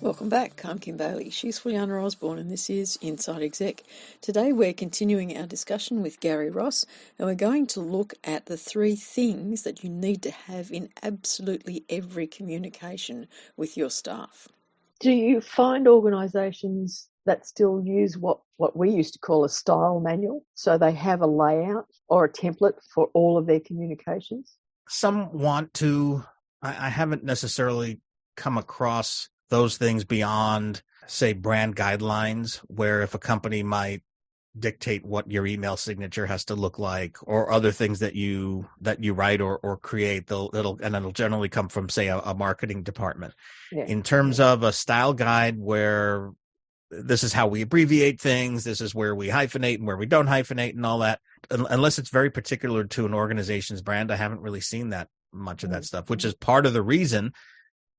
Welcome back. I'm Kim Bailey. She's Fuliana Osborne, and this is Inside Exec. Today we're continuing our discussion with Gary Ross, and we're going to look at the 3 things that you need to have in absolutely every communication with your staff. Do you find organisations that still use what we used to call a style manual? So they have a layout or a template for all of their communications? Some want to. I haven't necessarily come across those things beyond, say, brand guidelines, where if a company might dictate what your email signature has to look like, or other things that you write or create, it'll generally come from, say, a marketing department. Yeah. In terms of a style guide where this is how we abbreviate things, this is where we hyphenate and where we don't hyphenate and all that, unless it's very particular to an organization's brand, I haven't really seen that much of that stuff, which is part of the reason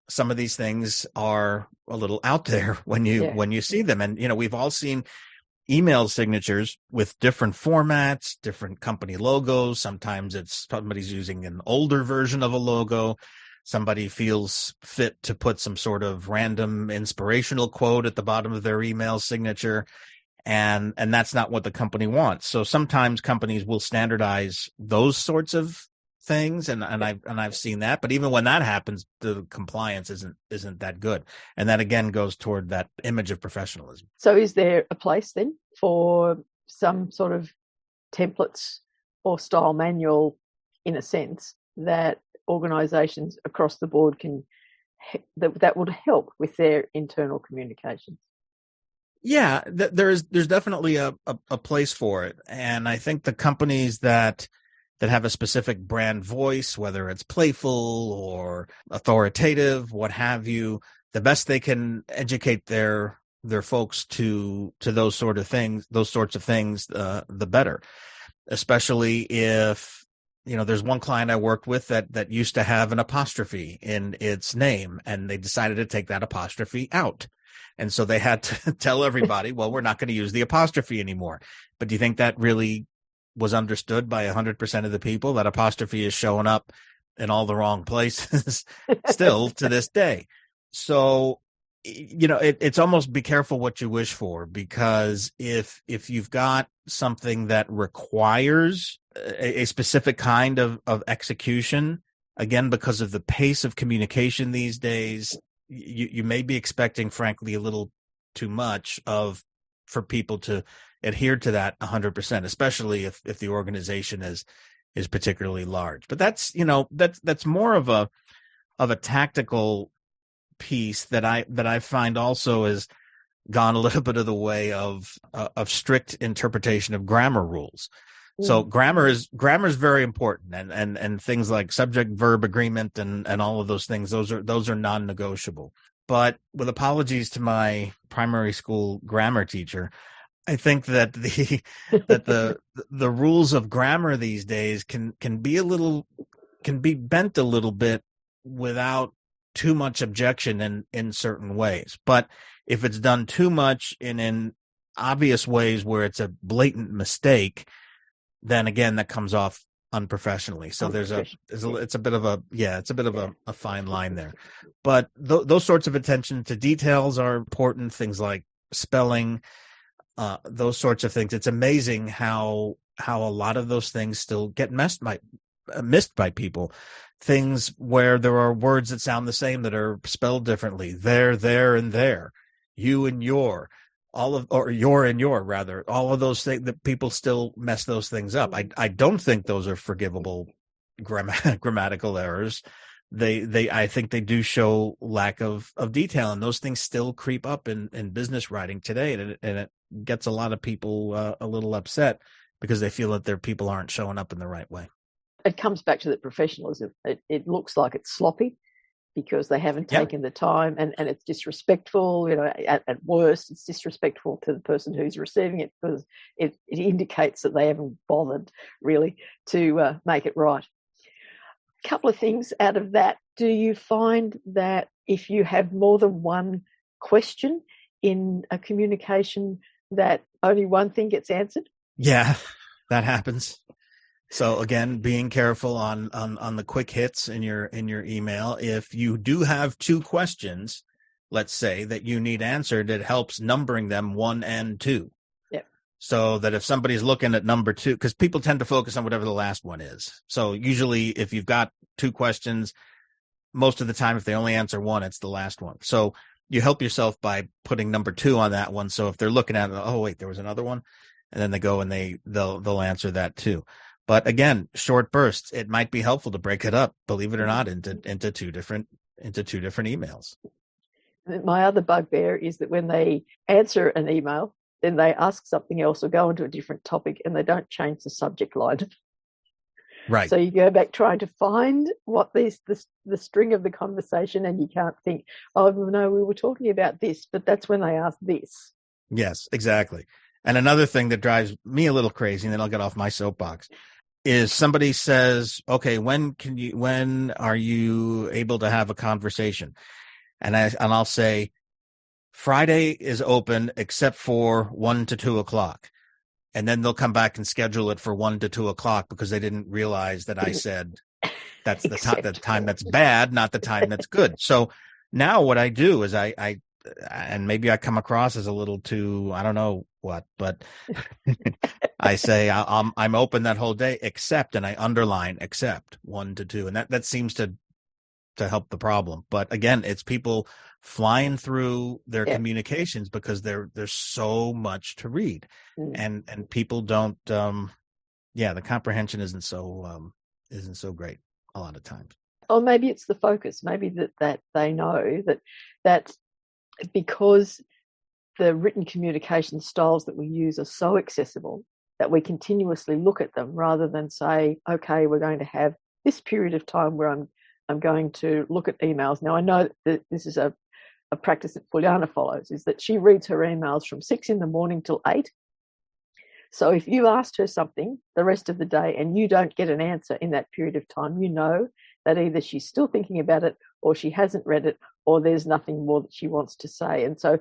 some of these things are a little out there when you see them. And, we've all seen email signatures with different formats, different company logos. Sometimes it's somebody's using an older version of a logo. Somebody feels fit to put some sort of random inspirational quote at the bottom of their email signature. And that's not what the company wants. So sometimes companies will standardize those sorts of things, and I've seen that. But even when that happens, the compliance isn't that good, and that again goes toward that image of professionalism. So is there a place then for some sort of templates or style manual, in a sense, that organisations across the board that would help with their internal communications? Yeah, there's definitely a place for it, and I think the companies that have a specific brand voice, whether it's playful or authoritative, what have you, the best they can educate their folks to those sorts of things, the better. Especially if, there's one client I worked with that used to have an apostrophe in its name, and they decided to take that apostrophe out. And so they had to tell everybody, well, we're not going to use the apostrophe anymore. But do you think that really was understood by 100% of the people? That apostrophe is showing up in all the wrong places still to this day. So, it's almost be careful what you wish for, because if you've got something that requires a specific kind of execution, again, because of the pace of communication these days, you may be expecting, frankly, a little too much for people to adhere to that 100%, especially if the organization is particularly large. But that's more of a tactical piece that I find also has gone a little bit of the way of strict interpretation of grammar rules. So grammar is very important, and things like subject verb agreement and all of those things, those are non-negotiable. But with apologies to my primary school grammar teacher, I think that the rules of grammar these days can be bent a little bit without too much objection in certain ways. But if it's done too much in obvious ways where it's a blatant mistake, then again that comes off unprofessionally. So it's a bit of a fine line there. But those sorts of attention to details are important. Things like spelling, those sorts of things. It's amazing how a lot of those things still get missed by people. Things where there are words that sound the same that are spelled differently. There, and there. You and your. Your and your, rather. All of those things that people still mess those things up. I don't think those are forgivable grammatical errors. I think they do show lack of detail, and those things still creep up in business writing today, and it gets a lot of people a little upset because they feel that their people aren't showing up in the right way. It comes back to the professionalism. It looks like it's sloppy because they haven't taken the time, and it's disrespectful. At worst, it's disrespectful to the person who's receiving it, because it indicates that they haven't bothered really to make it right. A couple of things out of that. Do you find that if you have more than one question in a communication, that only one thing gets answered? Yeah, that happens. So again, being careful on the quick hits in your email. If you do have 2 questions, let's say, that you need answered, it helps numbering them 1 and 2. Yep. So that if somebody's looking at number 2, because people tend to focus on whatever the last one is. So usually if you've got 2 questions, most of the time, if they only answer 1, it's the last one. So you help yourself by putting number 2 on that one. So if they're looking at it, oh, wait, there was another one. And then they go and they'll answer that too. But again, short bursts, it might be helpful to break it up, believe it or not, into two different emails. My other bugbear is that when they answer an email, then they ask something else or go into a different topic and they don't change the subject line. Right. So you go back trying to find what the string of the conversation, and you can't think, oh, no, we were talking about this, but that's when they asked this. Yes, exactly. And another thing that drives me a little crazy, and then I'll get off my soapbox, is somebody says, okay, when are you able to have a conversation? And I'll say, Friday is open except for 1 to 2 o'clock. And then they'll come back and schedule it for 1 to 2 o'clock because they didn't realize that I said that's the time that's bad, not the time that's good. So now what I do is I and maybe I come across as a little too, I don't know what, but I say I'm open that whole day except, and I underline except 1 to 2. And that seems to help the problem. But again, it's people flying through their communications because there's so much to read, and people don't. The comprehension isn't so great a lot of times. Or maybe it's the focus. Maybe that they know that because the written communication styles that we use are so accessible that we continuously look at them rather than say, okay, we're going to have this period of time where I'm going to look at emails. Now, I know that this is a practice that Fuliana follows, is that she reads her emails from 6 a.m. till 8. So if you asked her something the rest of the day and you don't get an answer in that period of time, you know that either she's still thinking about it or she hasn't read it or there's nothing more that she wants to say. And so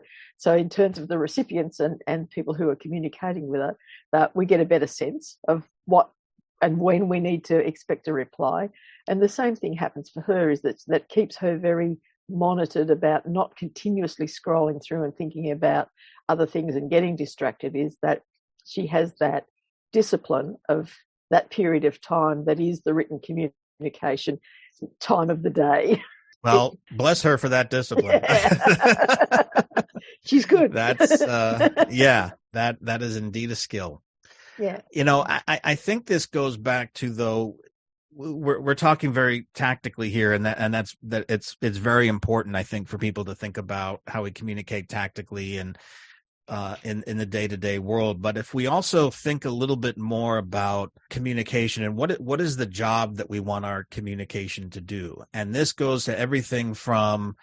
in terms of the recipients and people who are communicating with her, that we get a better sense of what and when we need to expect a reply. And the same thing happens for her, is that keeps her very monitored about not continuously scrolling through and thinking about other things and getting distracted, is that she has that discipline of that period of time that is the written communication time of the day. Well, bless her for that discipline. She's good. That's that is indeed a skill. Yeah. You know, I think this goes back to, though, we're talking very tactically here, and that's it's very important, I think, for people to think about how we communicate tactically and in the day-to-day world. But if we also think a little bit more about communication and what is the job that we want our communication to do, and this goes to everything from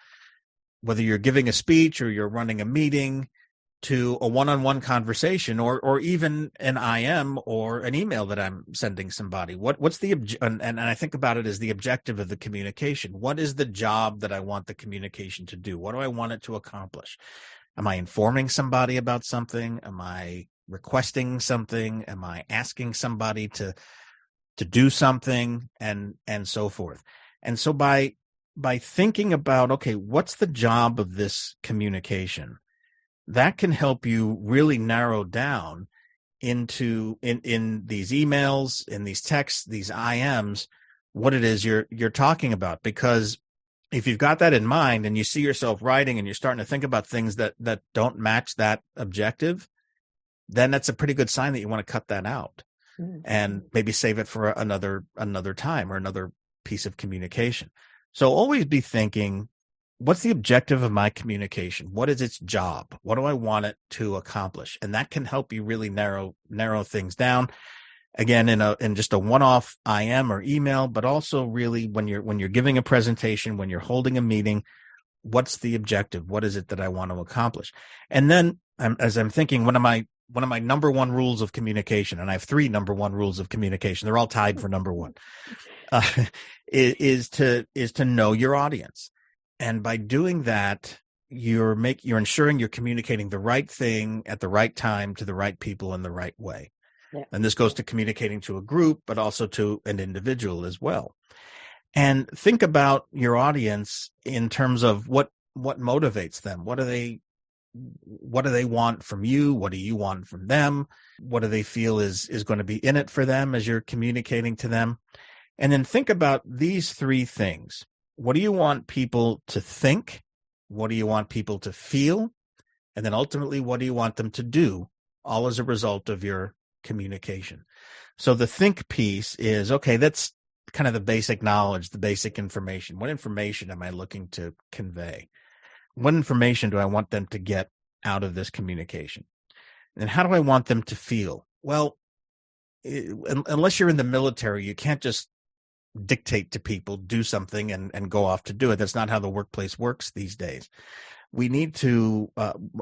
whether you're giving a speech or you're running a meeting, to a one-on-one conversation, or even an IM or an email that I'm sending somebody. What's the and I think about it as the objective of the communication. What is the job that I want the communication to do? What do I want it to accomplish? Am I informing somebody about something? Am I requesting something? Am I asking somebody to do something, and so forth? And so by thinking about, okay, what's the job of this communication? That can help you really narrow down into in these emails, in these texts, these IMs, what it is you're talking about. Because if you've got that in mind and you see yourself writing and you're starting to think about things that don't match that objective, then that's a pretty good sign that you want to cut that out and maybe save it for another time or another piece of communication. So always be thinking, what's the objective of my communication? What is its job? What do I want it to accomplish? And that can help you really narrow things down. Again, in just a one-off IM or email, but also really when you're giving a presentation, when you're holding a meeting, what's the objective? What is it that I want to accomplish? And then as I'm thinking, one of my number one rules of communication, and I have 3 number one rules of communication, they're all tied for number one, is to know your audience. And by doing that, you're ensuring you're communicating the right thing at the right time to the right people in the right way. Yeah. And this goes to communicating to a group, but also to an individual as well. And think about your audience in terms of what what motivates them? What do they want from you? What do you want from them? What do they feel is going to be in it for them as you're communicating to them? And then think about these three things. What do you want people to think? What do you want people to feel? And then ultimately, what do you want them to do? All as a result of your communication. So the think piece is, okay, that's kind of the basic knowledge, the basic information. What information am I looking to convey? What information do I want them to get out of this communication? And how do I want them to feel? Well, unless you're in the military, you can't just dictate to people, do something and go off to do it. That's not how the workplace works these days. We need to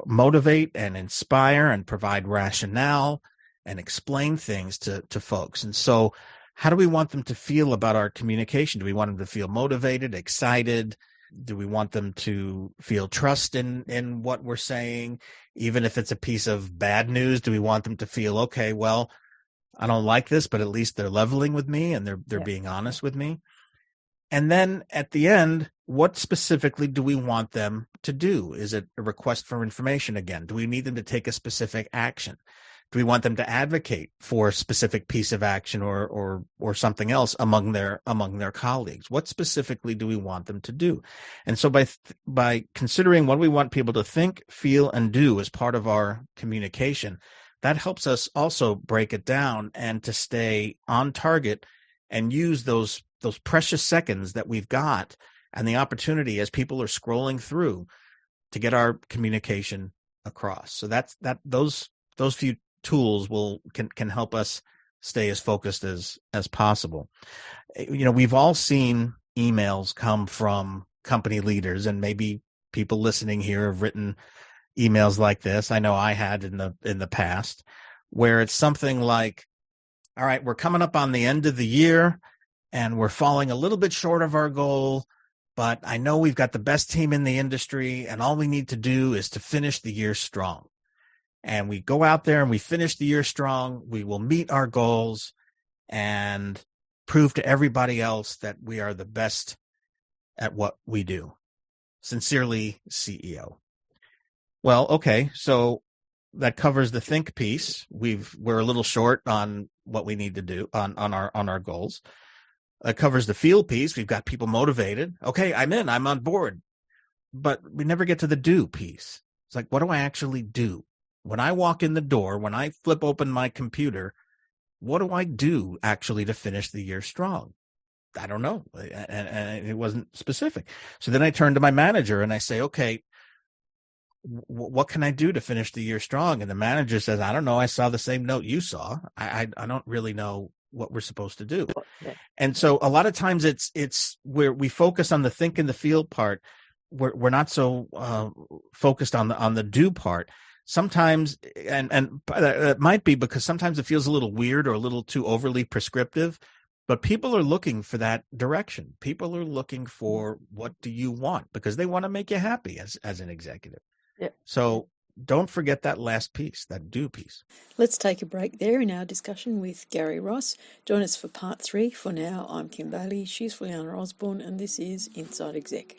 motivate and inspire and provide rationale and explain things to folks. And so how do we want them to feel about our communication? Do we want them to feel motivated, excited? Do we want them to feel trust in what we're saying? Even if it's a piece of bad news, do we want them to feel, okay, well, I don't like this, but at least they're leveling with me and they're being honest with me? And then at the end, what specifically do we want them to do? Is it a request for information again? Do we need them to take a specific action? Do we want them to advocate for a specific piece of action or something else among their colleagues? What specifically do we want them to do? And so by considering what we want people to think, feel, and do as part of our communication, that helps us also break it down and to stay on target and use those precious seconds that we've got and the opportunity as people are scrolling through to get our communication across. So those few tools can help us stay as focused as possible. We've all seen emails come from company leaders, and maybe people listening here have written emails like this. I know I had in the past, where it's something like, all right, we're coming up on the end of the year and we're falling a little bit short of our goal, but I know we've got the best team in the industry and all we need to do is to finish the year strong. And we go out there and we finish the year strong. We will meet our goals and prove to everybody else that we are the best at what we do. Sincerely, CEO. Well, okay, so that covers the think piece. We're a little short on what we need to do on our goals. That covers the feel piece. We've got people motivated. Okay, I'm on board. But we never get to the do piece. It's like, what do I actually do? When I walk in the door, when I flip open my computer, what do I do actually to finish the year strong? I don't know. And it wasn't specific. So then I turn to my manager and I say, okay, what can I do to finish the year strong? And the manager says, I don't know. I saw the same note you saw. I don't really know what we're supposed to do. Yeah. And so a lot of times it's where we focus on the think and the feel part. We're not so focused on the do part. Sometimes, and it might be because sometimes it feels a little weird or a little too overly prescriptive, but people are looking for that direction. People are looking for, what do you want? Because they want to make you happy as an executive. Yeah. So don't forget that last piece, that do piece. Let's take a break there in our discussion with Gary Ross. Join us for part 3. For now, I'm Kim Bailey. She's Fuliana Osborne, and this is Inside Exec.